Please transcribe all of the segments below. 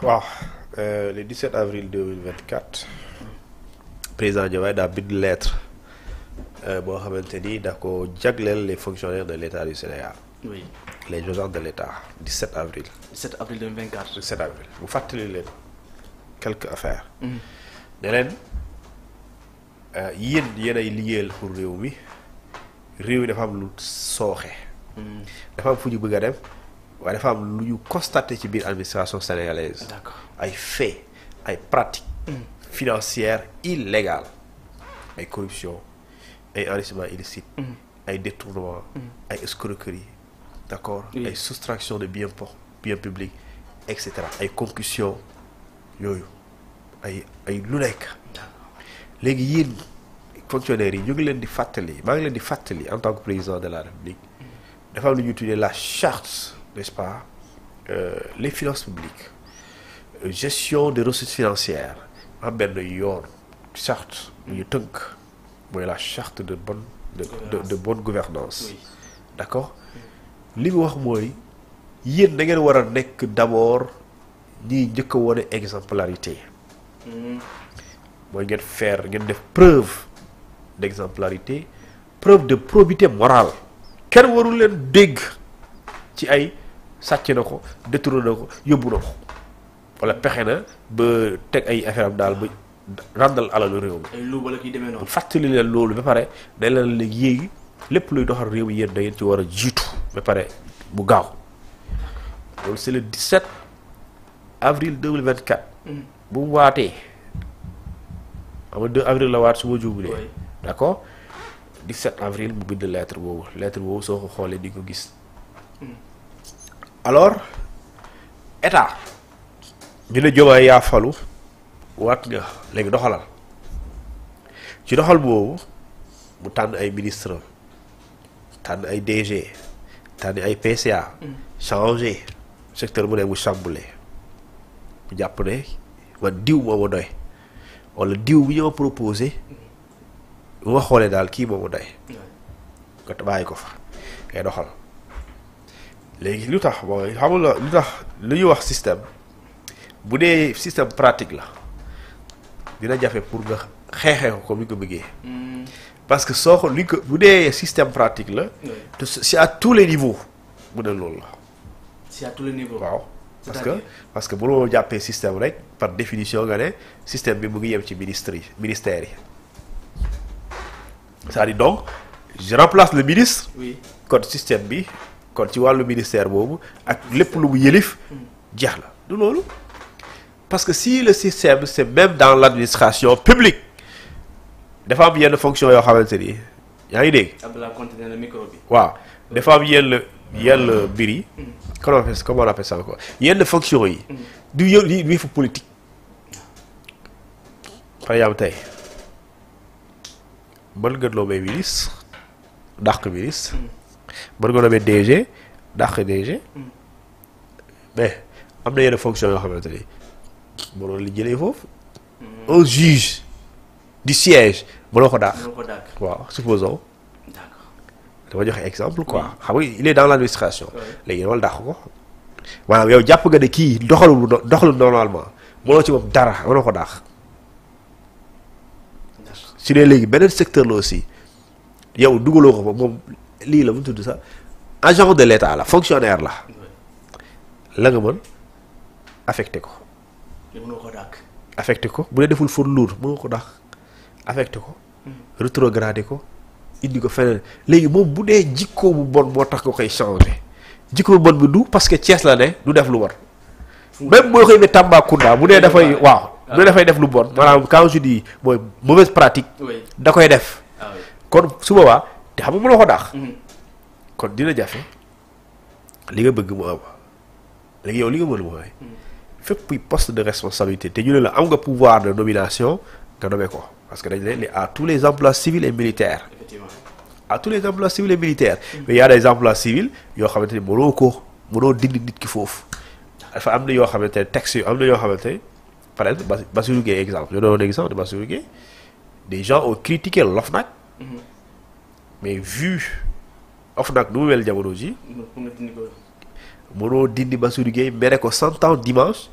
waaw le 17 avril 2024 président Diomaye daa bind lettre boo xamante ni da ko jagleel les fonctionnaires de l'État du Sénégal. oui les agents de l'État 17 avril. 17 avril 2024. 17 avril bu fàttali leen quelques affaires. ne leen yéen ay liggéeyal pour réew mi dafa am lu sooxe. dafa am fu ñu bëgg a dem waaye dafa am lu ñu constaté ci biir administration sénégalaise. d'accord ay faits ay pratiques financières illégales ay corruption ay enrichissement illicite ay détournement ay escroquerie d'accord Oui. ay soustraction de biens publics et cetera ay concussion yooyu ay lu nekk léegi yéen fonctionnaires yi ñu ngi leen di fàttali maa ngi leen di fàttali en tant que président de la République dafa am lu ñuy tuddee la charte n'est-ce pas les finances publiques gestion des ressources financières am benn yoon charte bu ñu tënk mooy la charte de bonne gouvernance oui d'accord li mu wax mooy yéen da ngeen war a nekk d'abord ñiy njëkk a wone exemplarité mooy ngeen def preuve d'exemplarité preuve de probité morale kenn warul leen dégg ci ay sàcc na ko détourné na ko yóbbu na ko wala pexe na ba teg ay affaire am daal ba ràndal alalu réew mi ay luuba la kiy demee noonu. fàttali leen loolu ba pare day leen léegi yéegi lépp luy doxal réew yéen da ngeen ci war a jiitu ba pare bu gaaw loolu c'est le 17 avril 2024 bu mu waatee xam nga 2 avril la waat su ma juubulee Oui. d'accord 17 avril mu bind lettre boobu soo ko xoolee di ko gis alors état ñu ne Diomaye yaa falu waat nga léegi doxalal ci doxal boobu mu tànn ay ministre tànn ay DG tànn ay PCA changé secteur bu ne mu chamboulé mu jàpp ne man diw moo ma doy wala diw bi ñoo proposé bu ma xoolee daal kii moo ma doy nga bàyyi ko fa ngay doxal léegi lu tax mooy xam nga lu tax lu ñuy wax système bu dee système pratique la dina jafe pour nga xeexee ko comme ni ko bëggee parce que soo ko li ko bu dee système pratique la te c'est à tous les niveaux mu ne loolu la c'est à tous les niveaux. waaw parce que bu loo jàppee système rek par définition nga ne système bi mu ngi yem ci ministères yi c'est-à-dire donc je remplace le ministre oui kon système bi kon ci wàllu ministère boobu ak lépp lu mu yëlif jeex la du loolu parce que si le système c'est même dans l'administration publique dafa am yenn fonction yoo xamante ni yaa ngi dégg Abdoulaye continué na micro bi. waaw dafa am yenn mbir yi comment on appelle ça encore yenn fonction yi du yëfu politique par exemple tey mën nga nommer ministre dàq ministre mën nga nommer DG dàq DG mais am na yenn fonction yoo xamante ni mënoon li jëlee foofu un juge du siège mënoo ko dàq waaw supposons d'accord dama joxe exemple quoi xam nga il est dans l'administration léegi dama dàq ko maanaam yow jàpp nga ne kii doxalu normalement mënoo ci moom dara mënoo ko dàq su dee léegi beneen secteur la aussi yow dugaloo ko fa moom lii la mu tudd sax agent de l'État la fonctionnaire la nga mën affecté ko mënoo ko dàq. affecté ko bu dee deful faute lourde mënoo ko dàq affecté ko rétrogradé ko indi ko feneen léegi moom bu dee jikko bu bon moo tax nga koy changé jikko bu bon bi du parce que Thiès la ne du def lu bon même boo koy ne Tambacounda bu dee dafay waaw bu dee dafay def lu bon maanaam quand je dis mooy mauvaise pratique da koy def kon su boobaa te xam nga mënoo ko dàq kon dina jafe li nga bëgg mu am léegi yow li nga mën mooy fépp poste de responsabilité te ñu ne la am nga pouvoir de nomination nga nommé ko parce que dañ ne à tous les emplois civils et militaires effectivement à tous les emplois civils et militaires mais y a des emplois civils yoo xamante ni mënoo dindi nit ki foofu dafa am na yoo xamante ne texte yu am na yoo xamante ne par exemple Bassirou Guèye exemple ñu doon exemple de Bassirou Guèye des gens ont critiqué l'OFNAC mais vu OFNAC nu mu mel jamono ji mënoo dindi Bassirou Guèye mere ko 100 ans dimanche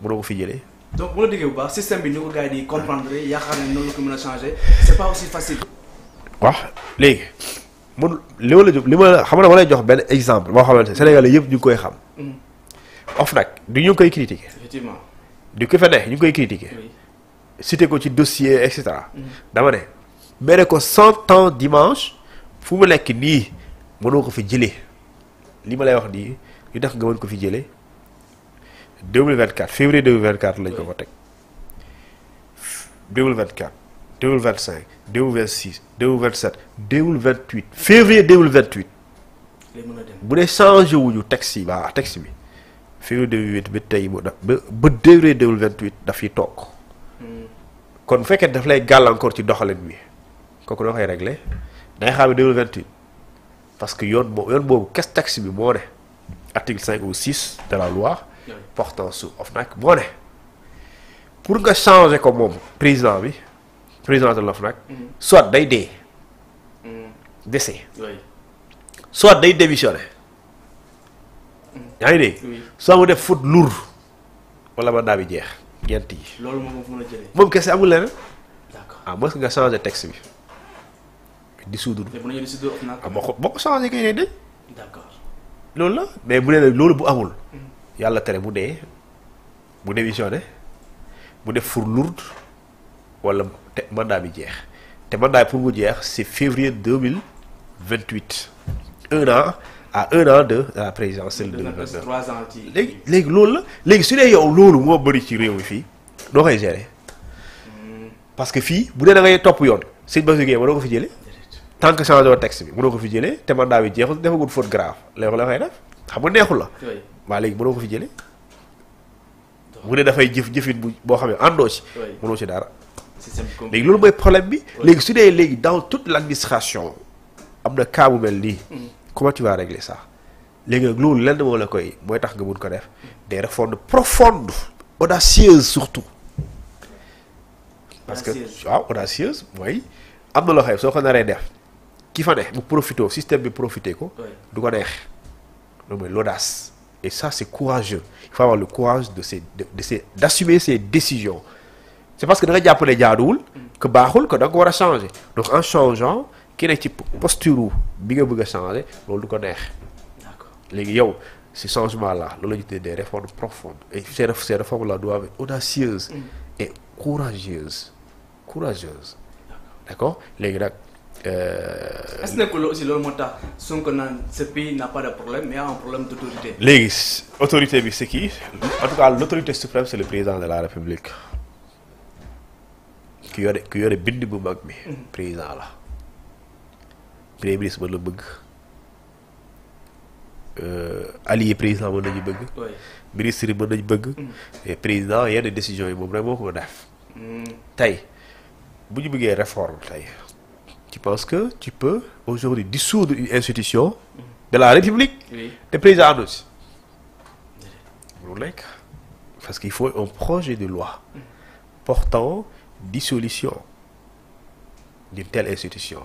mënoo ko fi jëlee. donc bu la déggee bu baax système bi ni ko gars yi di comprendre yaakaar ne noonu la ko mën a changer c'est pas aussi facile. waaw léegi mun li ma la xam na ma lay jox benn exemple boo xamante ne Sénégalais yëpp ñu ngi koy xam. OFNAC du ñu ngi koy critiquer. effectivement. du ko fa ne ñu ngi koy critiquer. oui. cité ko ci dossier et cetera. dama ne mere ko 100 ans dimanche fu mu nekk nii mënoo ko fi jëlee li ma lay wax nii li tax nga mën ko fi jëlee 2024 février 2024 lañ ko ko teg 2024 2025 2026 2027 2028 février 2028 lay mën a dem. bu dee changé wuñu texte yi ba texte bi février 2028 ba tey mu da ba février 2028 daf yi toog kon bu fekkee daf lay gàllankoor ci doxalin bi kooku doo koy réglé day xam ne 2028 parce que yoon boobu kes texte bi moo ne article 5 ou 6 de la loi portant sur OFNAC moo ne pour nga changer ko moom président de l'OFNAC soit day dee décès soit day démissionné yaa ngi dégg soit mu def faute lourde wala mandat bi jeex ñeent yi loolu moom moo mën a jëlee. moom kese amul leneen d'accord. ah mos nga changer texte bi dissoudre te bu ñu dissoudre OFNAC. ah boo ko changé kay day d'accord. loolu la mais bu dee nag loolu bu amul yàlla tere mu dee mu démissionné mu def faute lourde wala te mandat bi jeex te mandat bi pour mu jeex c'est février 2028 un an de la présidentielle de 2029 3 ans ci. léegi loolu la léegi su dee yow loolu moo bëri ci réew mi fii doo koy gérer parce que fii bu dee da ngay topp yoon sëñ Bassirou Guèye mënoo ko fi jëlee tant que changé woon texte bi mënoo ko fi jëlee te mandat bi jeexul defagul faute grave léegi la koy def xam nga neexul la. oui. waa léegi mënoo ko fi jëlee bu dee dafay jëfin boo xam ne àndoo ci. oui. mënoo ci dara. système bi léegi loolu mooy problème bi. oui. léegi su dee léegi dans toute l'administration am na cas bu mel nii. comment tu vas régler ça léegi nag loolu lenn moo la koy mooy tax nga mun ko def des réformes profondes audacieuses surtout. parce que waaw audacieuse mooy am na loo xam soo ko naree def ki fa ne mu profité système bi profité ko. oui. du ko neex loolu mooy l'audace et ça c'est courageux il faut avoir le courage d'assumer ses décisions c'est parce que da nga jàpp ne jaaduwul que baaxul que da nga ko war a changer donc en changeant ki ne ci posture bi nga bëgg a changer loolu du ko neex. d'accord. léegi yow ce changement là loolu la ñu tuddee des réformes profondes et ces réformes là doivent être audacieuses et courageuses d'accord léegi nag. est-ce que nekkul aussi loolu moo tax Sonko naan ce pays n'a pas de problème mais a un problème d'autorité. léegi autorité bi c'est qui en tout cas l'autorité suprême c'est le président de la République ki yore bind bu mag bi président la premier ministre mën la bëgg allié président mën nañu bëgg oui. ministre yi mën nañu bëgg et président yenn décisions yi moom rek moo ko def tey bu ñu bëggee réforme tey tu penses que tu peux aujourd'hui dissoudre une institution de la République oui. te président àndu si loolu nekk parce qu'il faut un projet de loi portant dissolution d'une telle institution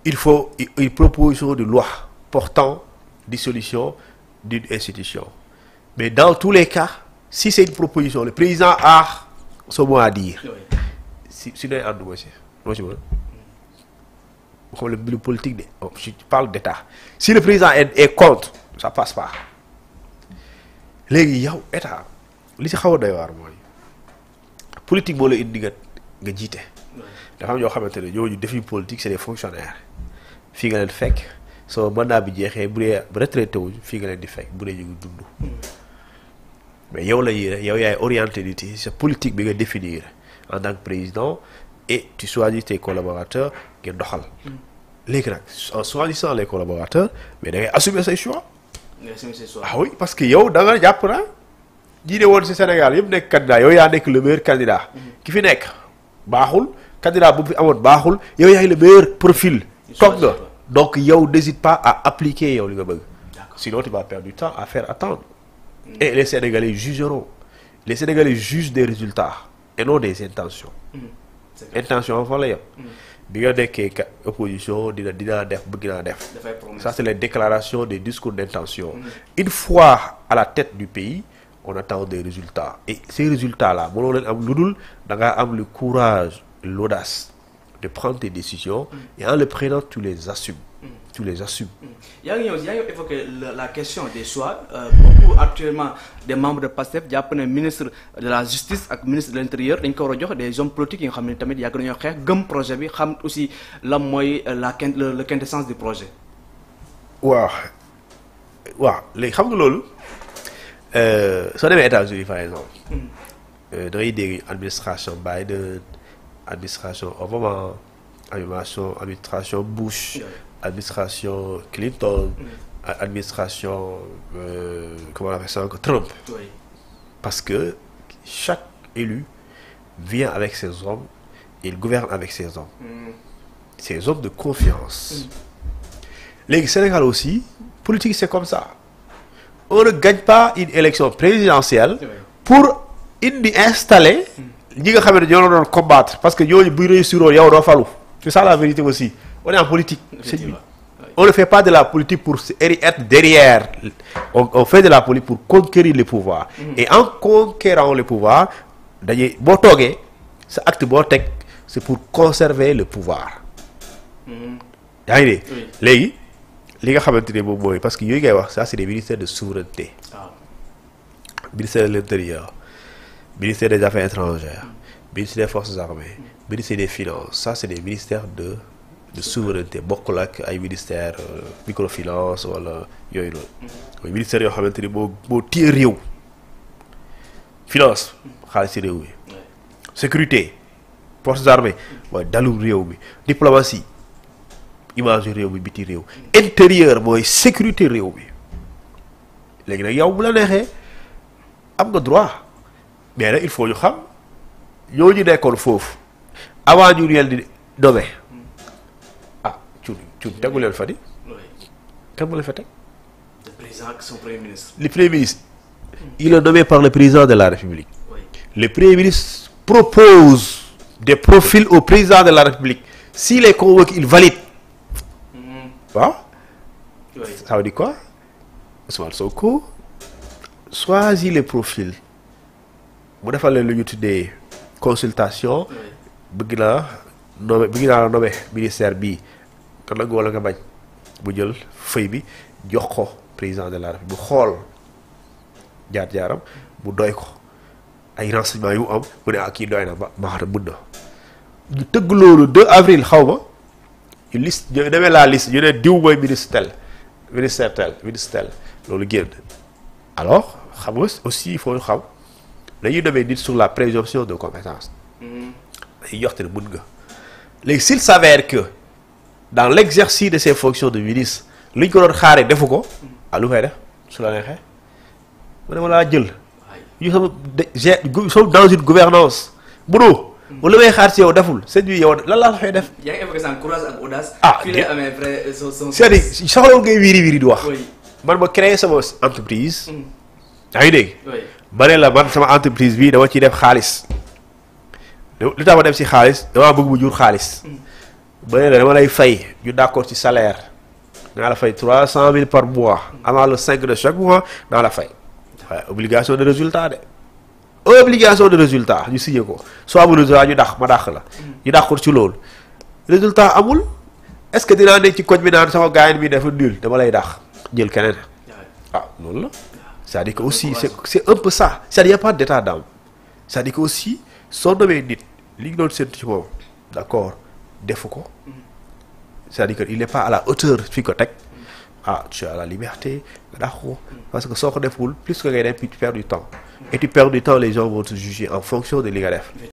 il faut une proposition de loi portant dissolution d'une institution mais dans tous les cas si c'est une proposition le président a son mot à dire oui. si doy ànduma si loo ci mën comme le mbiru politique de je parle d'état si le président est contre ça passe pas léegi yow état li ci xaw a doy waar mooy politique moo la indi nga jiite dafa am ñoo xamante ne ñooñu defuñu politique c'est des fonctionnaires fii nga leen fekk soo mandat bi jeexee bu dee retraité wuñ fii nga leen di fekk bu dee ñu ngi dund mais yow la yéene yow yaay orienté nit yi sa politique bi nga définir en tant que président et tu choisis tes collaborateurs ngeen doxal léegi nag en choisissant les collaborateurs mais da ngay assumer say choix. ah oui parce que yow da nga jàpp na ñi ne woon ci Sénégal yëpp nekk candidat yow yaa nekk le meilleur candidat ki fi nekk baaxul candidat bu fi amoon baaxul yow yaay le meilleur profil toog nga donc yow n'hésite pas à appliquer yow li nga bëgg sinon tu vas perdre du temps à faire attendre et les Sénégalais jugeront les Sénégalais jugent des résultats et non des intentions intention fa la yem bi nga nekkee opposition dina def bëgg naa def ça c'est les déclarations des discours d'intention une fois à la tête du pays on attend des résultats. Et ces résultats-là, da nga am le courage, l'audace de prendre tes décisions, et en le prenant, tu les assumes. Tu les assumes. Il y a évoqué la question des choix. Beaucoup actuellement des membres de PASTEF, il y a un ministre de la Justice et un ministre de l'Intérieur, des hommes politiques qui ont un projet, qui ont aussi la quintessence du projet. Wow. Les xam nga loolu soo demee États-Unis par exemple da ngay dégg administration Biden, administration Obama, administration Bush, administration Clinton, administration comment on appelle ça encore, Trump. Parce que chaque élu vient avec ses hommes et il gouverne avec ses hommes. Ses hommes de confiance. Les Sénégal aussi, politique c'est comme ça. On ne gagne pas une élection présidentielle pour installer ñi nga xam ne ñoo doon combattre parce que ñooñu buy réussir yow doo falu. C'est ça la vérité aussi. On est en politique. On ne fait pas de la politique pour être derrière. On fait de la politique pour conquérir le pouvoir. Et en conquérant le pouvoir, ce acte c'est pour conserver le pouvoir. Yaa ngi dégg léegi li nga xamante ne moom mooy parce que yooyu ngay wax ça c'est des ministères de souveraineté. Ministère de l'Intérieur, ministère des Affaires étrangères, ministère des Forces armées, ministère des Finances. Ça c'est des ministères de souveraineté bokkul ak ay ministère microfinance wala yooyu noonu. mooy ministère yoo xamante ni moo téye réew. Finance xaalis ci réew mi. Sécurité Forces armées mooy dalu réew mi. Diplomatie image réew mi biti réew. Intérieur mooy sécurité réew mi. léegi nag yow bu la neexee am nga droit mais nag il faut ñu xam ñooñu nekkoon foofu avant ñu leen di nommer. Tu tegu leen fa di. Kan moo leen fa teg. Le président ak son premier ministre. Le premier ministre. Il est nommé par le président de la République. Le premier ministre propose des profils au président de la République. S'il est convoqué, il valide. Ça veut dire quoi? Ousmane Sonko choisit les profils. mu defal leen lu ñu tuddee consultation. bëgg naa la nommer ministère bii. kan la wala nga bañ bu jël feuille bi jox ko président de la République bu xool jaar-jaaram mu doy ko ay renseignements yu am mu ne kii doy na ma xam ne mën na ñu tëgg loolu 2 avril xaw ma une liste ñu demee la liste ñu ne diw mooy ministère tel loolu génn. alors xam nga aussi il faut ñu xam dañuy demee nit sur la présomption de compétence dañuy jox te ne mën nga léegi s'il s'avère que dans l'exercice de ses fonctions de ministre li ñu ko doon xaaree defu ko lu koy def su la neexee mu ne ma laa jël ñu sommes dans une gouvernance munoo mu la may xaar si yow deful sëñ bi yow lan laa la fay def. yaa ngi évoqué sànq courage ak audace. fii lay amee vrai c'est-à-dire soxlawul ngay wiiri di wax. man ma créé sama entreprise. yaa ngi dégg. ma ne la man sama entreprise bi dama ciy def xaalis li tax ma def si xaalis damaa bëgg mu jur xaalis. ba ne la dama lay fay ñu d'accord ci salaire naa la fay 300 000 par mois avant le 5 de chaque mois naa la fay waaye obligation de résultat ñu signé ko soo amul résultat ñu ma dàq la ñu dàqul ci loolu résultat amul est-ce que dinaa nekk ci koñ bi naan sama gars yi bi dafa nul dama lay dàq jël keneen loolu la c'est-à-dire que aussi c'est un peu ça c'est-à-dire y a pas d'état d'âme c'est-à-dire que aussi soo nomee nit li ñu doon séntu ci moom d'accord defu ko c'est-à-dire que il n'est pas à la hauteur fi ko teg tu as la liberté nga dàq ko parce que soo ko deful plus que ngay dem puis tu perds du temps et tu perds du temps les gens vont te juger en fonction de li nga def